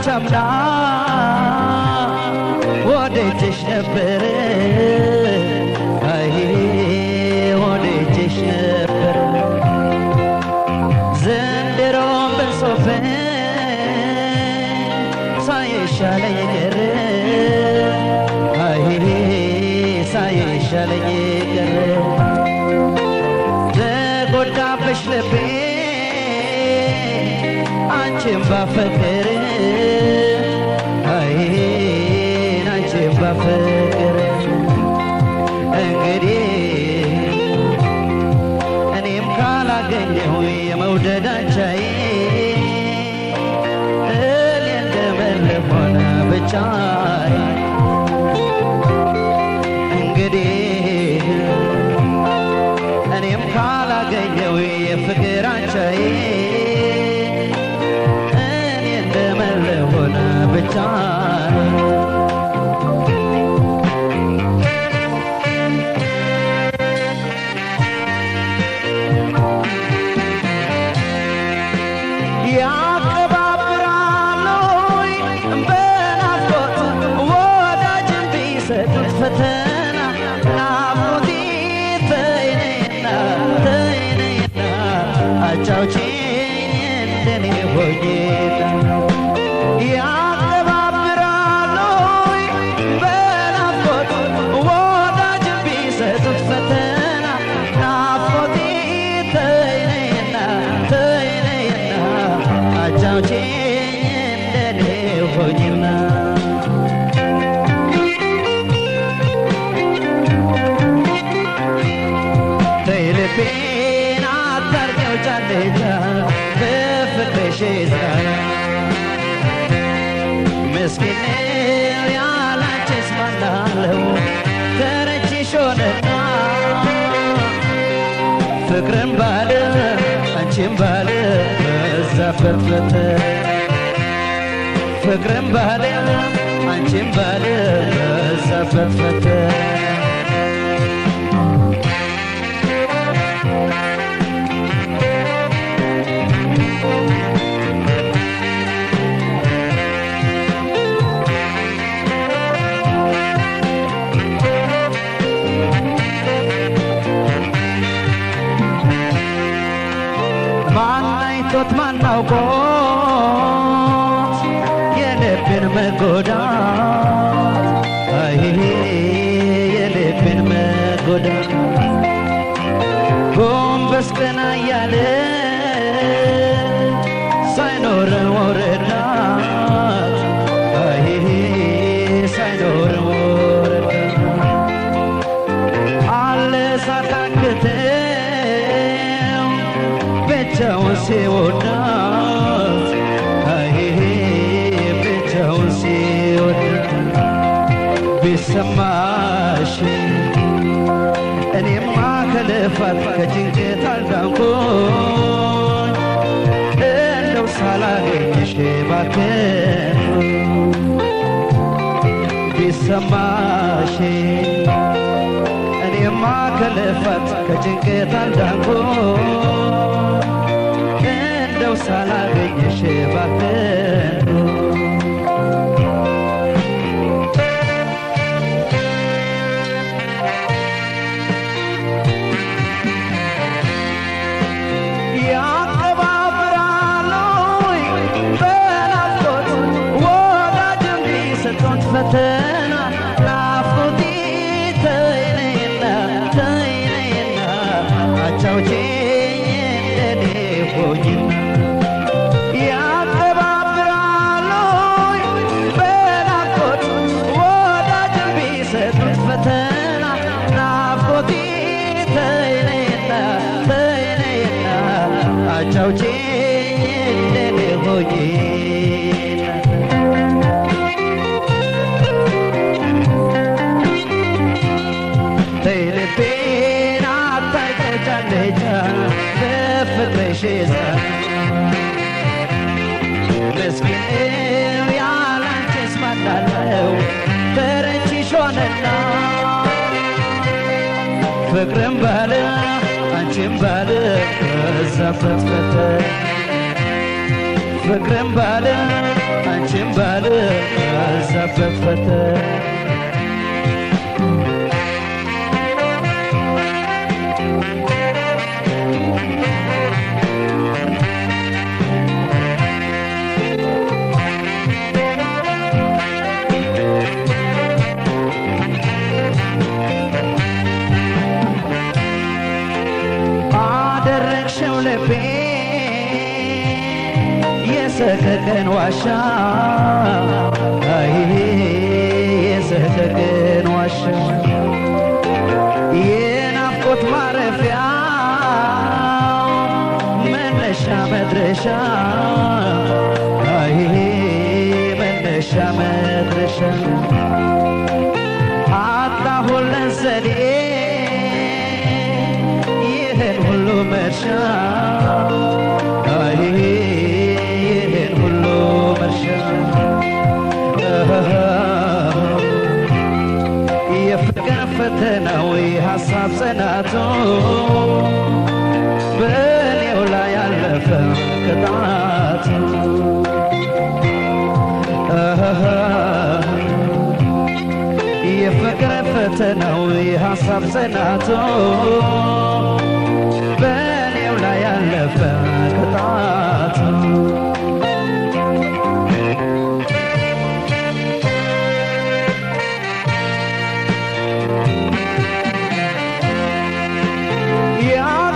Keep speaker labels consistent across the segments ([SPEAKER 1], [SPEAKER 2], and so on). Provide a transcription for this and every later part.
[SPEAKER 1] ቻምና ወደጅሽ ነበር አይ ወደጅሽ ነበር ዘንድሮም በሶፈ ሳይሻለኝ ቀረ አይ ሳይሻለኝ ቀረ ተጎዳብሽ ልቤ አንቺን ባፈቅር አይ አንቺን ባፈቅር እንግዲህ እኔም ካላገኘሁ የመውደድ አንቻዬ እኔ እንደመረም ሆነ ብቻዬ እንግዲህ እኔም ካላገኘሁ የፍቅር አንቻዬ ፈተና ናፍቆቴ ተይኔና ተይኔና አጫውቼኝ እንደኔ ሆኜና ያቀባብራሉ በናፍቆት ወዳጅ ቢሰጡት ፈተና ናፍቆቴ ተይኔና ተይኔና አጫውቼኝ እንደኔ ሆኜና Pena targeu chaleja befresh izra Meskine yala chesmanalo terechishona Fikrim bale anchim bale zafafete Fikrim bale anchim bale zafafete Tot man now go Yelipin me goda Ay yelipin me goda Gombas kana yale Sainor orena Ay sainor orena Alle satakte Bechaun se odnas Ay bechaun se odnas Bisamashi Eni makalefat kajinket aldankun Endo salagenyeshe baken Bisamashi Eni makalefat kajinket aldankun ሳላገኘሽ ባከኑ ያቀባብራሉ በናፍቆት ወዳጅ ቢሰጡት ፈተና ናፍቆቴ ተይኔና ተይኔና አጫውቼኝ እንደኔ ሆኜና Chauchin dene hoyin Tere pena tarke chaleja Bef በፍቅርሽ ይዘን ምስኪን ያላንቺስ ማናለው ተረችሽ ሆነና ፍቅርም ባለ አንቺም ባለ በዛበት ፈተን ፍቅርም ባለ አንቺም ባለ በዛበት ፈተን ልቤ የሰቀቀን ዋሻ የሰቀቀን ዋሻ የናፍቆት ማረፊያ መነሻ መድረሻ መነሻ መድረሻ አጣሁለት ዘዴ ይህን ሁሉ መርሻ ይህን ሁሉ መርሻ የፍቅር ፈተናው የሐሳብ ጽናቱ በእኔው ላይ ያለፈ ቅጣቱ የፍቅር ፈተናው የሐሳብ ጽናቱ በእኔው ላይ ያለፈ ቅጣቱ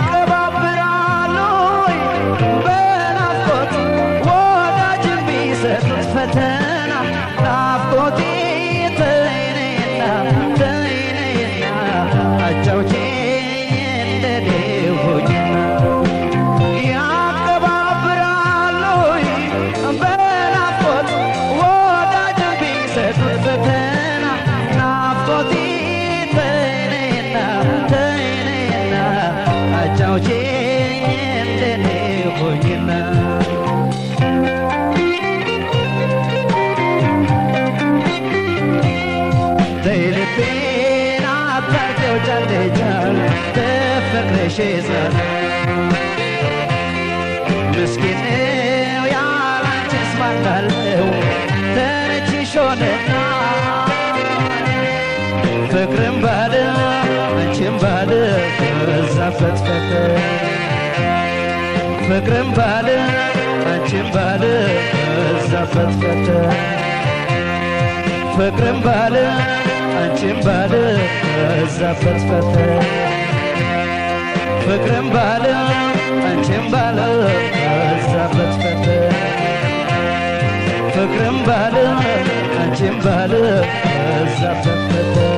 [SPEAKER 1] ያቀባብራሉ በናፍቆት ወዳጅን ቢሰጡት ፈተና ናፍቆቴ ተይነይና ተይነይና አጫውቼ እንደኔ ሆኝና ያቀባብራሉ በናፍቆት ወዳጅን ቢሰጡት ፈተና ናፍቆቴ ተይነይና ተይነይና አጫውቼ እንደኔ ሆኝና ልቤን አታርገው ጃልጃል በፍቅርሽ ይዘን ምስኪን ነው ያላንቺስ ማናለው ተረችሽ ሆነና ፍቅርም ባለ አንቺም ባለ በዛበት ፈተን ፍቅርም ባለ አንቺም ባለ በዛበት ፈተን ፍቅርም ባለ አንቺም ባለ በዛበት ፈተን ፍቅርም ባለ አንቺም ባለ በዛበት ፈተን ፍቅርም ባለ አንቺም ባለ በዛበት ፈተን